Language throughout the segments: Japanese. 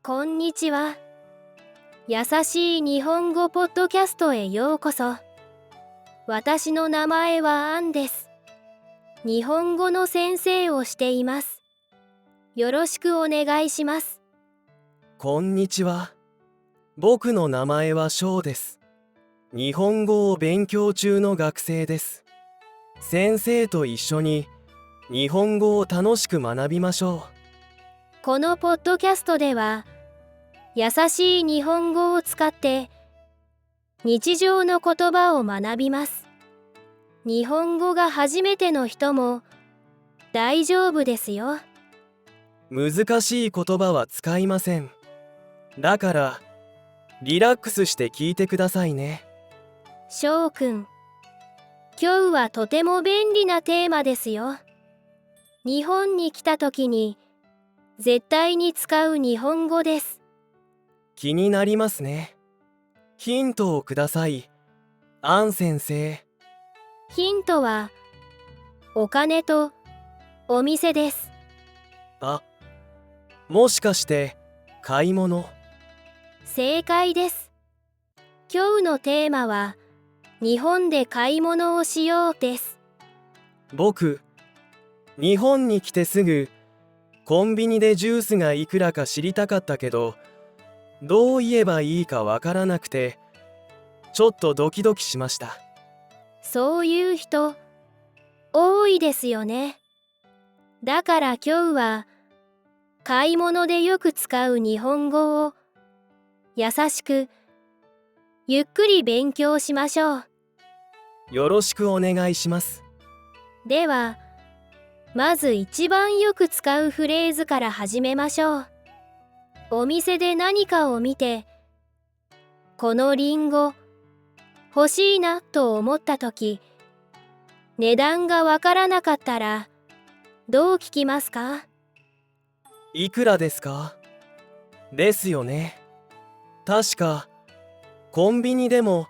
こんにちは。優しい日本語ポッドキャストへようこそ。私の名前はアンです。日本語の先生をしています。よろしくお願いします。こんにちは。僕の名前はショウです。日本語を勉強中の学生です。先生と一緒に日本語を楽しく学びましょこのポッドキャストでは、優しい日本語を使って日常の言葉を学びます。日本語が初めての人も大丈夫ですよ。う。難しい言葉は使いません。だからリラックスして聞いてくださいね。翔くん、今日はとても便利なテーマですよ。日本に来た時に絶対に使う日本語です。気になりますね。ヒントをください、アン先生。ヒントはお金とお店です。あ、もしかして買い物？正解です。今日のテーマは日本で買い物をしようです。僕、日本に来てすぐコンビニでジュースがいくらか知りたかったけど、どう言えばいいかわからなくてちょっとドキドキしました。そういう人多いですよね。だから今日は買い物でよく使う日本語を優しくゆっくり勉強しましょう。よろしくお願いします。では、まず一番よく使うフレーズから始めましょう。お店で何かを見て、このリンゴ欲しいなと思ったとき、値段がわからなかったらどう聞きますか？いくらですか？ですよね。確かコンビニでも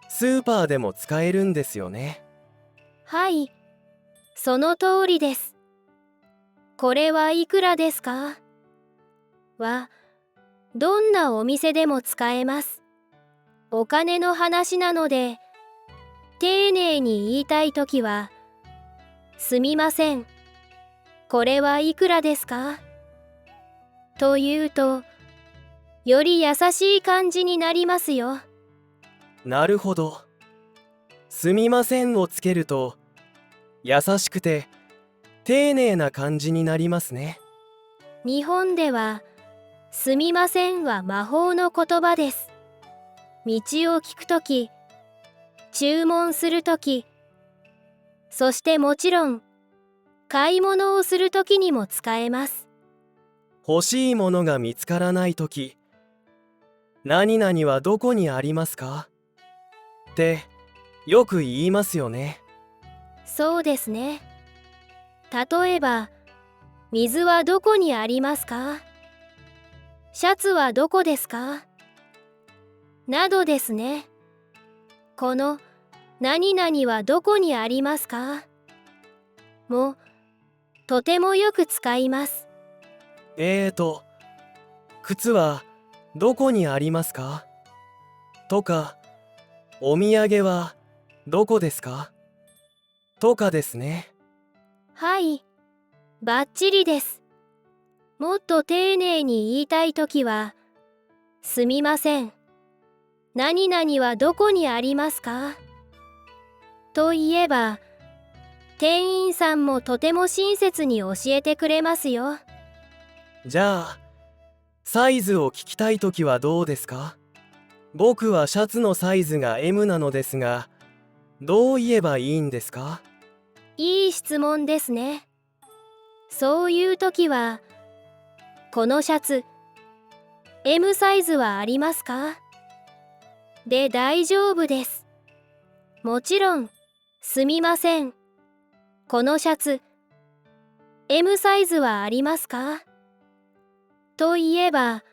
スーパーでも使えるんですよね。はい、その通りです。これはいくらですか？は、どんなお店でも使えます。お金の話なので、丁寧に言いたいときは、すみません。これはいくらですか？というと、より優しい感じになりますよ。なるほど。すみませんをつけると優しくて丁寧な感じになりますね。日本では、すみませんは魔法の言葉です。道を聞くとき、注文するとき、そしてもちろん、買い物をするときにも使えます。欲しいものが見つからないとき、何々はどこにありますか？ってよく言いますよね。そうですね。例えば、水はどこにありますか？シャツはどこですか？などですね。この何々はどこにありますか？もとてもよく使います。靴はどこにありますか？とか、お土産はどこですか？とかですね。はい、バッチリです。もっと丁寧に言いたいときは、すみません。何々はどこにありますか？と言えば、店員さんもとても親切に教えてくれますよ。じゃあ、サイズを聞きたいときはどうですか？僕はシャツのサイズが M なのですが、どう言えばいいんですか？いい質問ですね。そういうときは、このシャツ、M サイズはありますか？で大丈夫です。もちろん、すみません。このシャツ、M サイズはありますか？と言えば、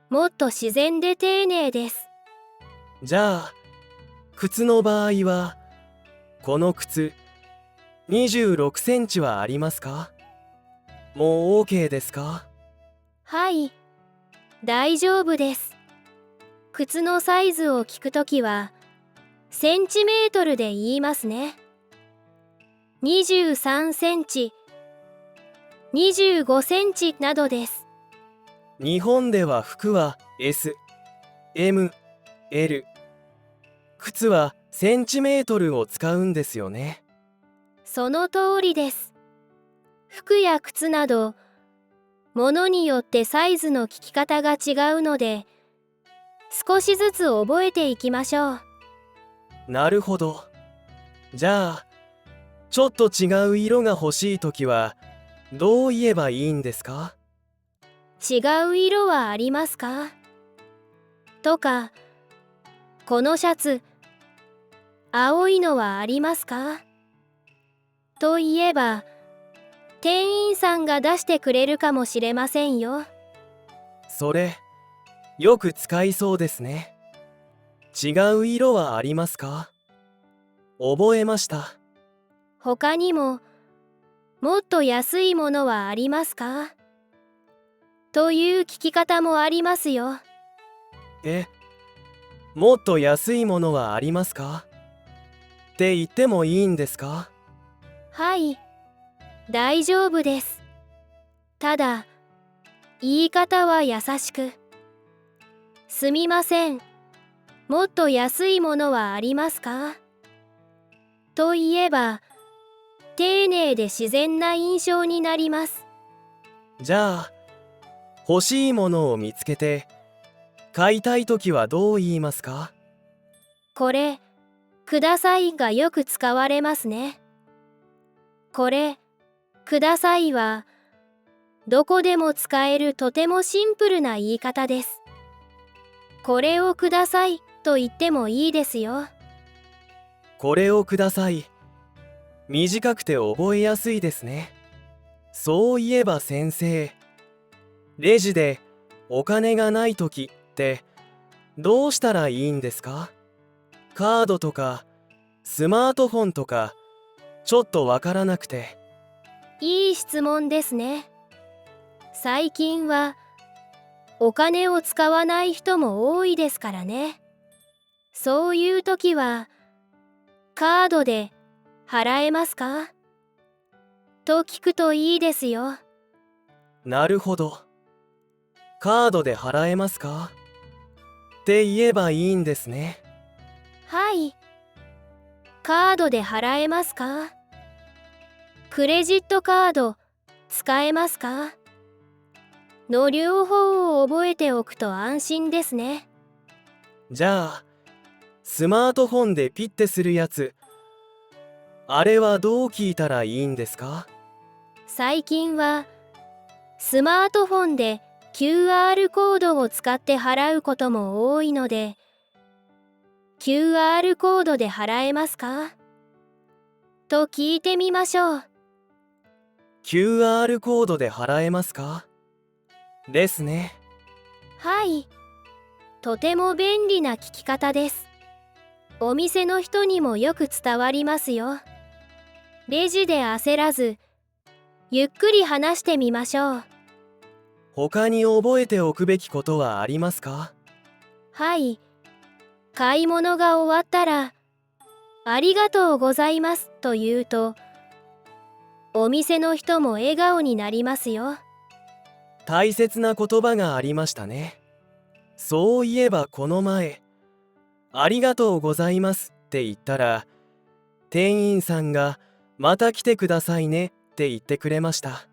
もっと自然で丁寧です。じゃあ、靴の場合は、この靴、26センチはありますか？もう OK ですか？はい、大丈夫です。靴のサイズを聞くときは、センチメートルで言いますね。23センチ、25センチなどです。日本では服は S、M、L。靴はセンチメートルを使うんですよね。その通りです。服や靴など、物によってサイズの聞き方が違うので、少しずつ覚えていきましょう。なるほど。じゃあ、ちょっと違う色が欲しいときは、どう言えばいいんですか？違う色はありますか？とか、このシャツ、青いのはありますか？と言えば、店員さんが出してくれるかもしれませんよ。それ、よく使いそうですね。違う色はありますか？覚えました。他にも、もっと安いものはありますか？という聞き方もありますよ。もっと安いものはありますか？って言ってもいいんですか？はい、大丈夫です。ただ、言い方は優しく。すみません。もっと安いものはありますか？と言えば、丁寧で自然な印象になります。じゃあ、欲しいものを見つけて、買いたいときはどう言いますか？これ、くださいがよく使われますね。これ、くださいは、どこでも使えるとてもシンプルな言い方です。これをくださいと言ってもいいですよ。これをください。短くて覚えやすいですね。そういえば先生、レジでお金がないときってどうしたらいいんですか？カードとかスマートフォンとかちょっとわからなくて。いい質問ですね。最近はお金を使わない人も多いですからね。そういう時は、カードで払えますか？と聞くといいですよ。なるほど。カードで払えますか？って言えばいいんですね。はい。カードで払えますか？クレジットカード使えますか？の両方を覚えておくと安心ですね。じゃあ、スマートフォンでピッてするやつ、あれはどう聞いたらいいんですか？最近はスマートフォンで QR コードを使って払うことも多いので、QR コードで払えますか？と聞いてみましょう。QR コードで払えますか？ですね。はい。とても便利な聞き方です。お店の人にもよく伝わりますよ。レジで焦らず、ゆっくり話してみましょう。他に覚えておくべきことはありますか？はい。買い物が終わったら、ありがとうございますと言うと、お店の人も笑顔になりますよ。大切な言葉がありましたね。そういえばこの前、ありがとうございますって言ったら、店員さんがまた来てくださいねって言ってくれました。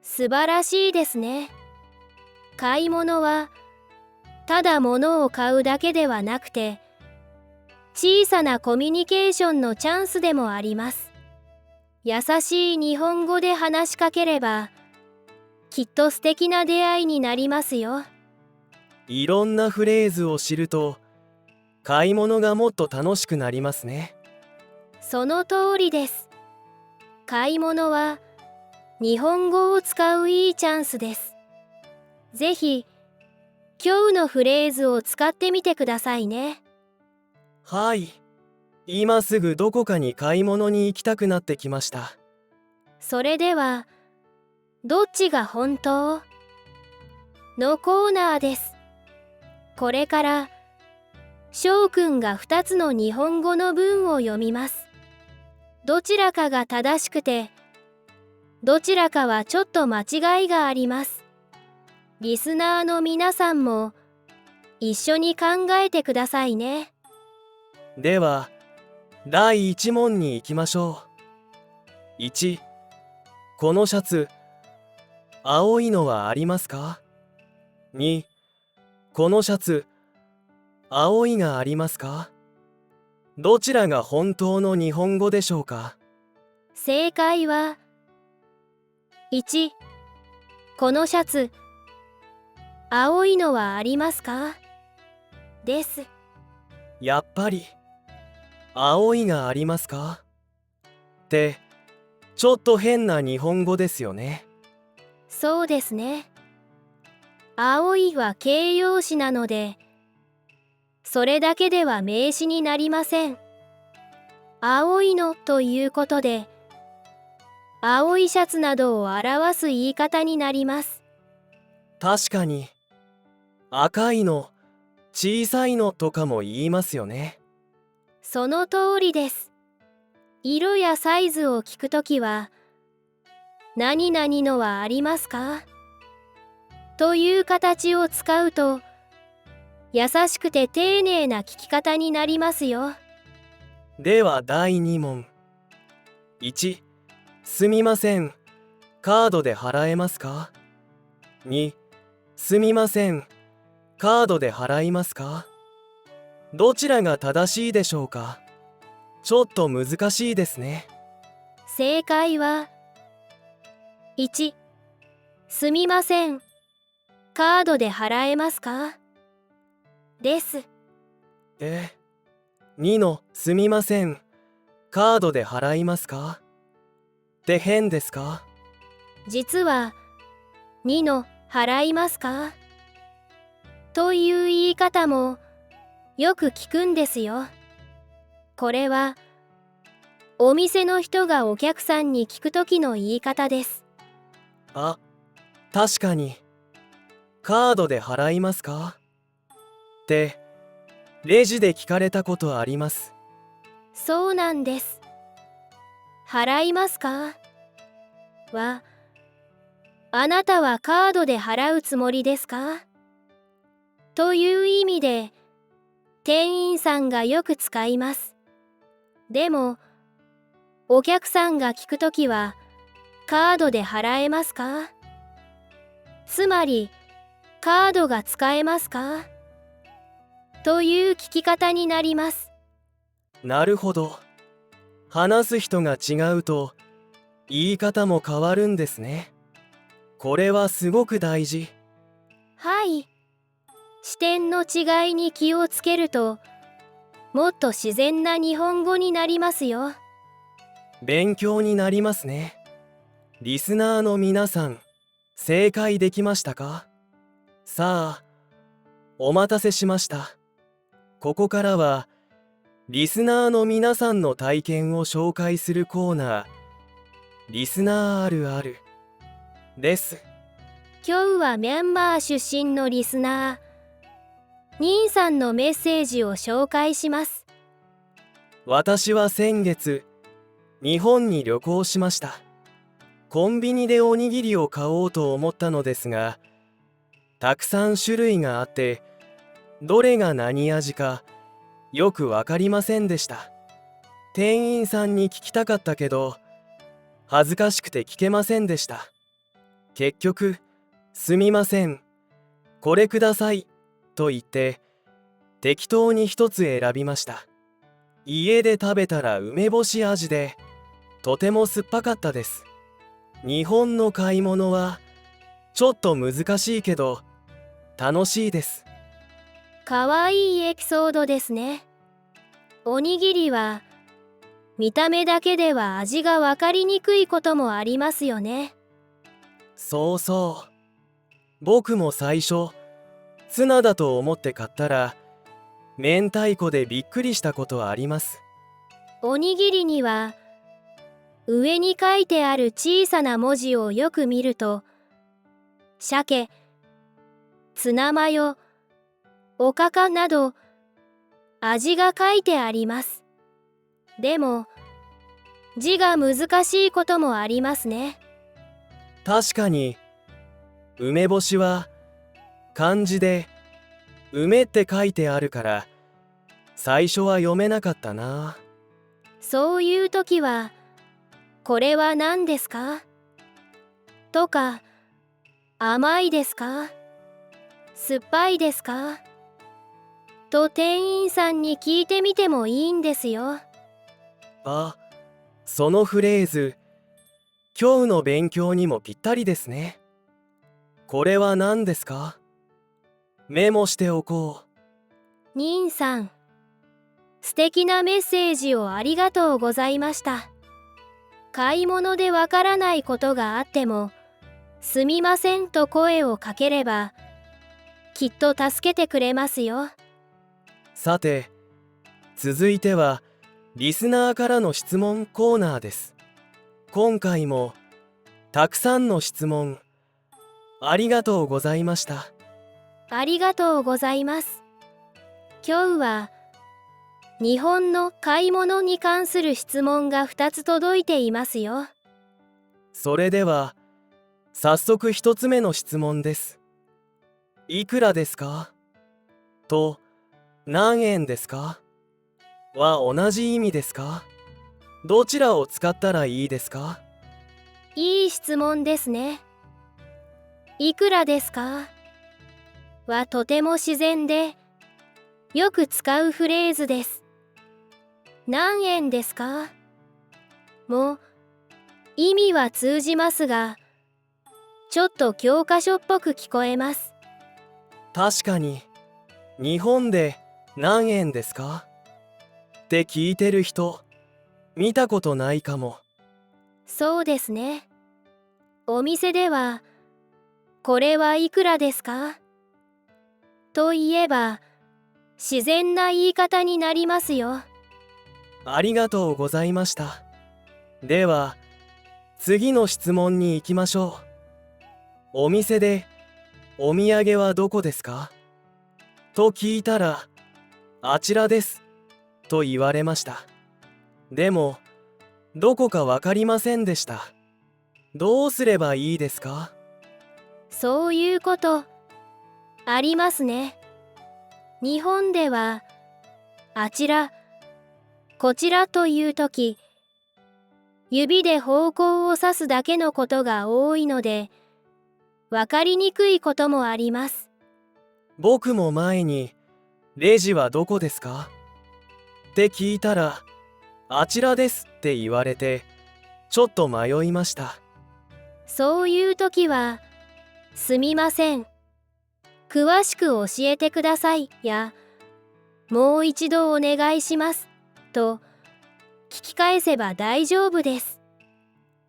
素晴らしいですね。買い物は、ただ物を買うだけではなくて、小さなコミュニケーションのチャンスでもあります。優しい日本語で話しかければ、きっと素敵な出会いになりますよ。いろんなフレーズを知ると、買い物がもっと楽しくなりますね。その通りです。買い物は日本語を使ういいチャンスです。ぜひ今日のフレーズを使ってみてくださいね。はい。今すぐどこかに買い物に行きたくなってきました。それではどっちが本当？のコーナーです。これから翔くんが2つの日本語の文を読みます。どちらかが正しくて、どちらかはちょっと間違いがあります。リスナーの皆さんも一緒に考えてくださいね。では、第1問に行きましょう。1、このシャツ、青いのはありますか？ 2、このシャツ、青いがありますか？どちらが本当の日本語でしょうか？正解は1、このシャツ、青いのはありますか？です。やっぱり、青いがありますか？って、ちょっと変な日本語ですよね。そうですね。青いは形容詞なので、それだけでは名詞になりません。青いのということで、青いシャツなどを表す言い方になります。確かに、赤いの、小さいのとかも言いますよね。その通りです。色やサイズを聞くときは、何々のはありますか？という形を使うと、優しくて丁寧な聞き方になりますよ。では第2問。1、すみません。カードで払えますか？ 2、すみません。カードで払いますか？どちらが正しいでしょうか？ちょっと難しいですね。正解は、1、すみません。カードで払えますか？です。2のすみません。カードで払いますか？って変ですか？実は、2の払いますか？という言い方もよく聞くんですよ。これは、お店の人がお客さんに聞くときの言い方です。あ、確かに。カードで払いますか？ってレジで聞かれたことあります。そうなんです。払いますか？は、あなたはカードで払うつもりですか？という意味で、店員さんがよく使います。でも、お客さんが聞くときは、カードで払えますか？つまり、カードが使えますか？という聞き方になります。なるほど。話す人が違うと言い方も変わるんですね。これはすごく大事。はい。視点の違いに気をつけると、もっと自然な日本語になりますよ。勉強になりますね。リスナーの皆さん、正解できましたか？さあ、お待たせしました。ここからは、リスナーの皆さんの体験を紹介するコーナー、リスナーあるあるです。今日はミャンマー出身のリスナー、ニンさんのメッセージを紹介します。私は先月、日本に旅行しました。コンビニでおにぎりを買おうと思ったのですが、たくさん種類があって、どれが何味かよくわかりませんでした。店員さんに聞きたかったけど、恥ずかしくて聞けませんでした。結局、すみません、これくださいと言って、適当に一つ選びました。家で食べたら梅干し味で、とても酸っぱかったです。日本の買い物はちょっと難しいけど楽しいです。かわいいエピソードですね。おにぎりは見た目だけでは味がわかりにくいこともありますよね。そうそう。僕も最初ツナだと思って買ったら明太子でびっくりしたことはあります。おにぎりには上に書いてある小さな文字をよく見ると、鮭、ツナマヨ、おかかなど味が書いてあります。でも字が難しいこともありますね。確かに梅干しは漢字で梅って書いてあるから最初は読めなかったな。そういう時はこれは何ですかとか、甘いですか酸っぱいですかと店員さんに聞いてみてもいいんですよ。あ、そのフレーズ今日の勉強にもぴったりですね。これは何ですか？メモしておこう。兄さん、素敵なメッセージをありがとうございました。買い物でわからないことがあっても、すみませんと声をかければ、きっと助けてくれますよ。さて、続いてはリスナーからの質問コーナーです。今回もたくさんの質問ありがとうございました。ありがとうございます。今日は日本の買い物に関する質問が2つ届いていますよ。それでは早速1つ目の質問です。いくらですか？と何円ですか？は同じ意味ですか？どちらを使ったらいいですか？いい質問ですね。いくらですかはとても自然でよく使うフレーズです。何円ですかも意味は通じますが、ちょっと教科書っぽく聞こえます。確かに日本で何円ですかって聞いてる人見たことないかも。そうですね。お店ではこれはいくらですかと言えば自然な言い方になりますよ。ありがとうございました。では次の質問に行きましょう。お店でお土産はどこですかと聞いたらあちらですと言われました。でもどこかわかりませんでした。どうすればいいですか？そういうことありますね。日本ではあちら、こちらというとき、指で方向を指すだけのことが多いので、わかりにくいこともあります。僕も前にレジはどこですかって聞いたらあちらですって言われてちょっと迷いました。そういうときは、すみません。詳しく教えてくださいや、もう一度お願いしますと聞き返せば大丈夫です。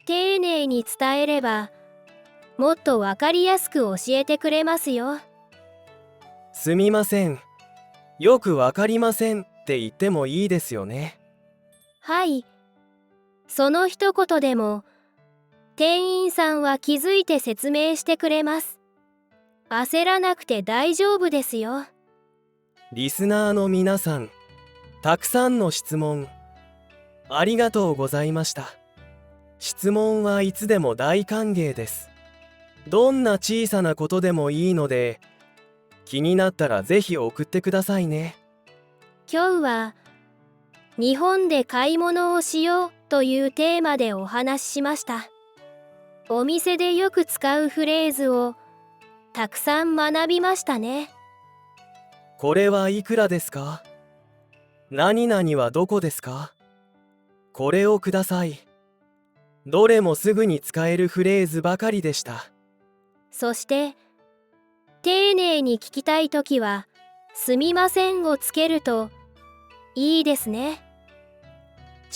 丁寧に伝えれば、もっとわかりやすく教えてくれますよ。すみません。よくわかりませんって言ってもいいですよね。はい。その一言でも、店員さんは気づいて説明してくれます。焦らなくて大丈夫ですよ。リスナーの皆さん、たくさんの質問ありがとうございました。質問はいつでも大歓迎です。どんな小さなことでもいいので、気になったらぜひ送ってくださいね。今日は日本で買い物をしようというテーマでお話ししました。お店でよく使うフレーズをたくさん学びましたね。これはいくらですか？何々はどこですか？これをください。どれもすぐに使えるフレーズばかりでした。そして丁寧に聞きたいときはすみませんをつけるといいですね。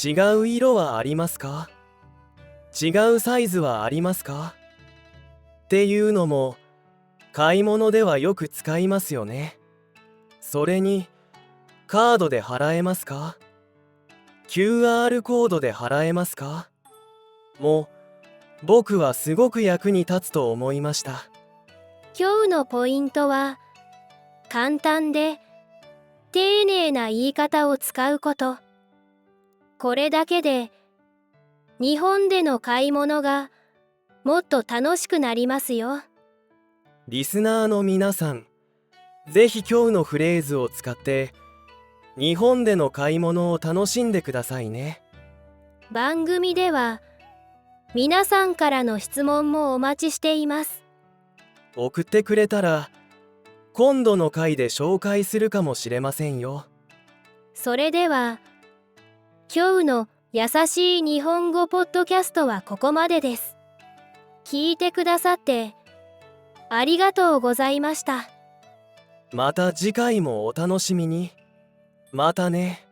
違う色はありますか？違うサイズはありますか？っていうのも買い物ではよく使いますよね。それにカードで払えますか？ QR コードで払えますか？もう僕はすごく役に立つと思いました。今日のポイントは、簡単で丁寧な言い方を使うこと。これだけで、日本での買い物がもっと楽しくなりますよ。リスナーの皆さん、ぜひ今日のフレーズを使って日本での買い物を楽しんでくださいね。番組では皆さんからの質問もお待ちしています。送ってくれたら今度の回で紹介するかもしれませんよ。それでは今日の優しい日本語ポッドキャストはここまでです。聞いてくださってありがとうございました。また次回もお楽しみに。またね。